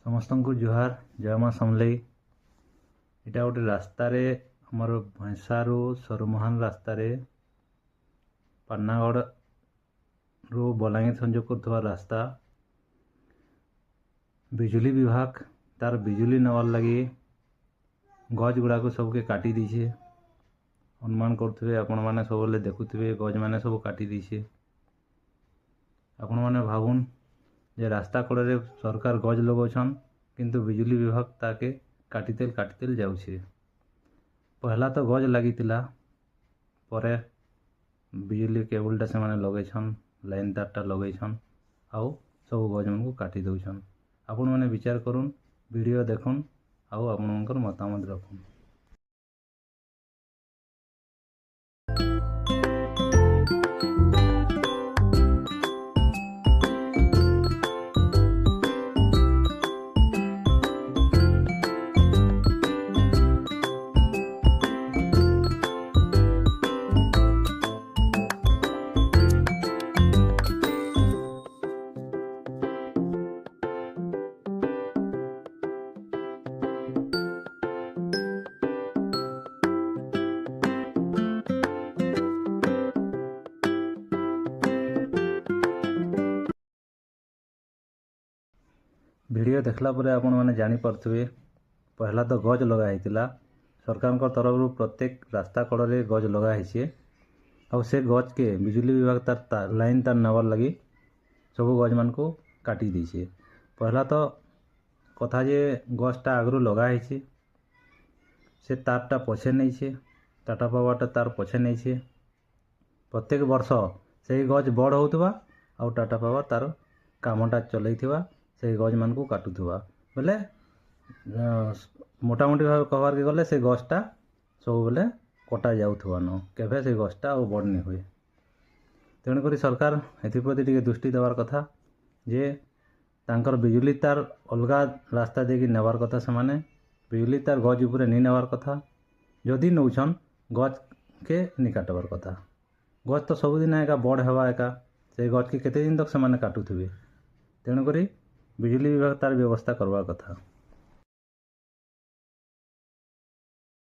समस्त को जुहार जय माँ समलई। इटा गोटे रास्तार आमर भैंसारू सरुमहान रास्तार पान्नागढ़ रू बलांगीर संजोग कर रास्ता बिजुली विभाग तार बिजुली नवार लगी गज गुड़ाक सबके काटी दीछे। अनुमान करुवे आपण मैंने सब देखुवे गज मैंने सब काटी दीछे। आपण मैंने भावुन जे रास्ता कड़े सरकार गज लगाउछन किंतु बिजुली विभाग ताके काटितेल जाउछे। पहला तो गज लागितिला परे बिजुली केबलटा से माने लगेछन लाइन तारटा लगेछन आउ सब गज मन को काटी दउछन। आपण मैंने विचार करुन वीडियो देखुन आउ आपनकर मतामत रखुन। वीडियो देखला परे आपण माने जानी पारथुवे पहला तो गज लगा हितिला सरकार को तरफ प्रत्येक रास्ता कड़े गज लगा हिचे और से गज के बिजुली विभाग तार लाइन तार नवार लगी सब गज मान को काटी दीछे। पहला तो कथा जे गजटा आगरू लगा हिचे से तारटा पछे नहीं छे टाटा पावरटा तार पछे नहीं छे। प्रत्येक वर्ष से गज बड़ होउतबा और टाटा पावर तार कामटा चलैथिबा से गज मान को काटुथुआ बोले मोटामोटी भाव कहबार के गले से गजटा सब बेले कटा जाउथुआ न केभे से गजटा और बड़ नहीं हुए। तेणुक सरकार एप्रति टिके दृष्टि देवार कथा जे तांकर बिजुली तार अलगा रास्ता देकी नेबार कथा से माने बिजुली तार गज उपरे नहीं नेबार कथा जदि नौछन गज के नहीं काटबार कथा। गज तो सबुदिन एका बड़ हेबा एका से गज के केते दिन तक से माने काटुथुवे। तेणुक बिजुली विभाग तार व्यवस्था करवा कथा।